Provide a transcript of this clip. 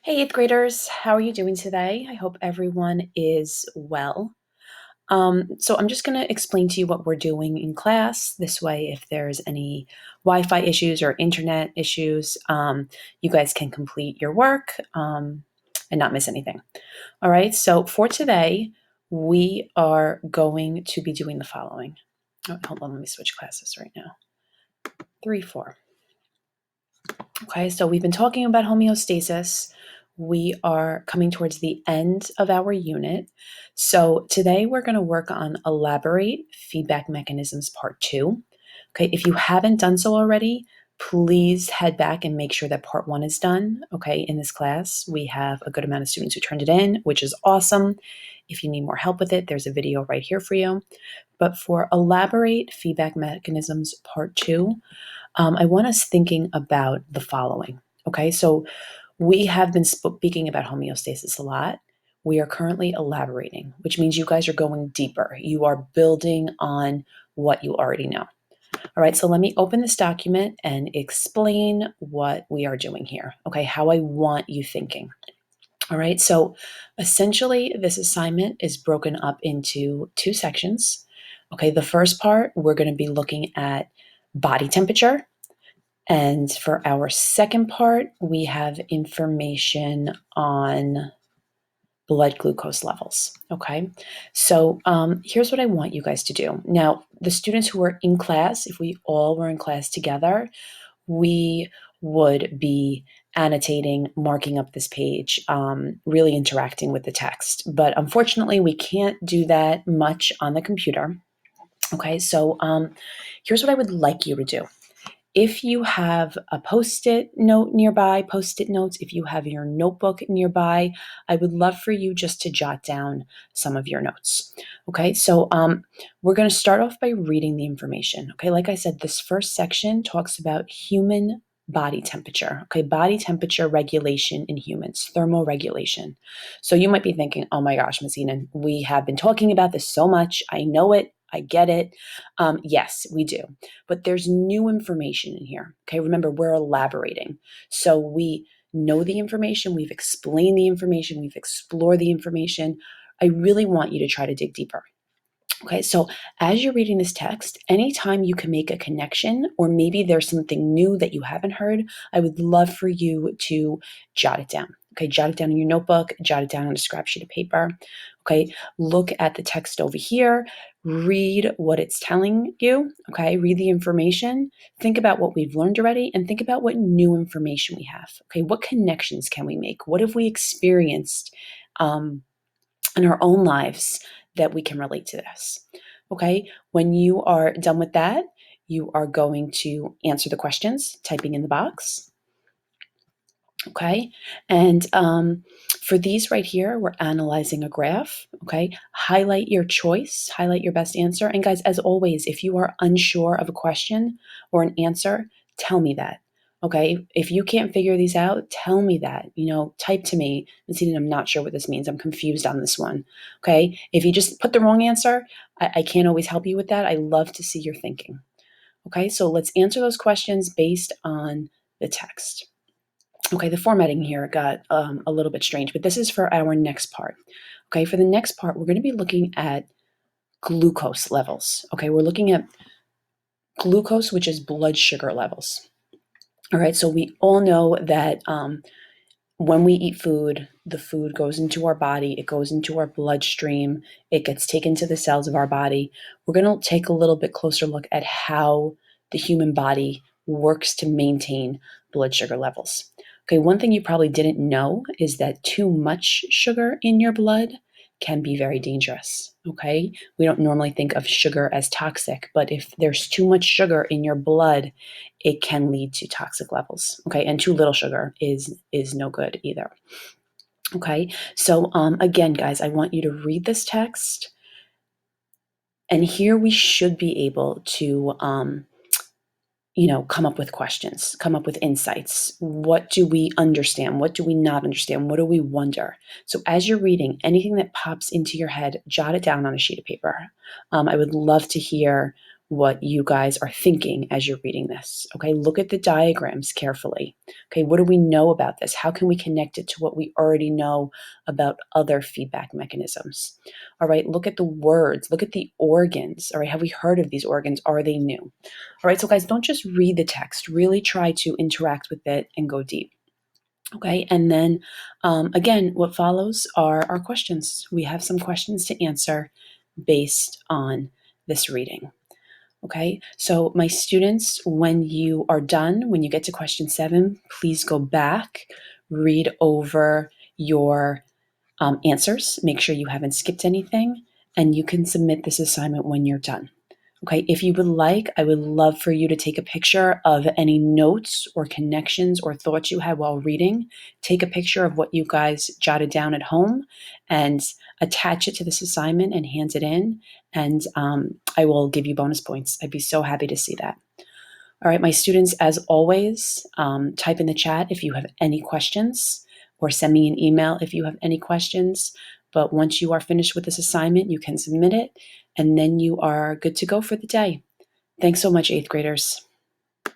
Hey, eighth graders, how are you doing today? I hope everyone is well. So I'm just going to explain to you what we're doing in class. This way, if there's any Wi-Fi issues or internet issues, you guys can complete your work and not miss anything. All right, so for today, we are going to be doing the following. Oh, hold on, let me switch classes right now. 3, 4. Okay, so we've been talking about homeostasis. We are coming towards the end of our unit. So today we're going to work on elaborate feedback mechanisms part 2. Okay, if you haven't done so already, please head back and make sure that part 1 is done. Okay, in this class, we have a good amount of students who turned it in, which is awesome. If you need more help with it, there's a video right here for you. But for elaborate feedback mechanisms part 2, I want us thinking about the following. Okay, so we have been speaking about homeostasis a lot. We are currently elaborating, which means you guys are going deeper. You are building on what you already know. All right, so let me open this document and explain what we are doing here. Okay, how I want you thinking. All right, so essentially, this assignment is broken up into 2 sections. Okay, the first part, we're going to be looking at body temperature. And for our second part, we have information on blood glucose levels. Okay. So here's what I want you guys to do. Now, the students who are in class, if we all were in class together, we would be annotating, marking up this page, really interacting with the text. But unfortunately, we can't do that much on the computer. Okay. So here's what I would like you to do. If you have a post-it note nearby, post-it notes, if you have your notebook nearby, I would love for you just to jot down some of your notes. Okay, so we're going to start off by reading the information. Okay, like I said, this first section talks about human body temperature. Okay, body temperature regulation in humans, thermoregulation. So you might be thinking, oh my gosh, Ms. Eden, we have been talking about this so much. I know it. I get it. Yes, we do. But there's new information in here. Okay, remember, we're elaborating. So we know the information, we've explained the information, we've explored the information. I really want you to try to dig deeper. Okay, so as you're reading this text, anytime you can make a connection, or maybe there's something new that you haven't heard, I would love for you to jot it down. Okay, jot it down in your notebook, jot it down on a scrap sheet of paper. Okay, look at the text over here, read what it's telling you. Okay, read the information, think about what we've learned already, and think about what new information we have. Okay, what connections can we make? What have we experienced in our own lives that we can relate to this? Okay, when you are done with that, you are going to answer the questions, typing in the box. Okay, and for these right here, we're analyzing a graph. Okay, highlight your choice, highlight your best answer. And guys, as always, if you are unsure of a question or an answer, tell me that. Okay, if you can't figure these out, tell me that. Type to me and see that I'm not sure what this means. I'm confused on this one. Okay, if you just put the wrong answer, I can't always help you with that. I love to see your thinking. Okay, so let's answer those questions based on the text. Okay, the formatting here got a little bit strange, but this is for our next part. Okay, for the next part, we're going to be looking at glucose levels. Okay, we're looking at glucose, which is blood sugar levels. All right, so we all know that when we eat food, the food goes into our body, it goes into our bloodstream, it gets taken to the cells of our body. We're going to take a little bit closer look at how the human body works to maintain blood sugar levels. Okay, one thing you probably didn't know is that too much sugar in your blood can be very dangerous. Okay, we don't normally think of sugar as toxic, but if there's too much sugar in your blood, it can lead to toxic levels. Okay, and too little sugar is no good either. Okay, so again, guys, I want you to read this text, and here we should be able to come up with questions, come up with insights. What do we understand? What do we not understand? What do we wonder? So as you're reading, anything that pops into your head, jot it down on a sheet of paper. I would love to hear what you guys are thinking as you're reading this. Okay, look at the diagrams carefully. Okay, what do we know about this? How can we connect it to what we already know about other feedback mechanisms? All right, look at the words, look at the organs. All right, have we heard of these organs? Are they new? All right, so guys, don't just read the text, really try to interact with it and go deep. Okay, and then again, what follows are our questions. We have some questions to answer based on this reading. Okay, so my students, when you are done, when you get to question 7, please go back, read over your answers, make sure you haven't skipped anything, and you can submit this assignment when you're done. Okay, if you would like, I would love for you to take a picture of any notes or connections or thoughts you had while reading. Take a picture of what you guys jotted down at home and attach it to this assignment and hand it in. And I will give you bonus points. I'd be so happy to see that. All right, my students, as always, type in the chat if you have any questions or send me an email if you have any questions. But once you are finished with this assignment, you can submit it and then you are good to go for the day. Thanks so much, 8th graders.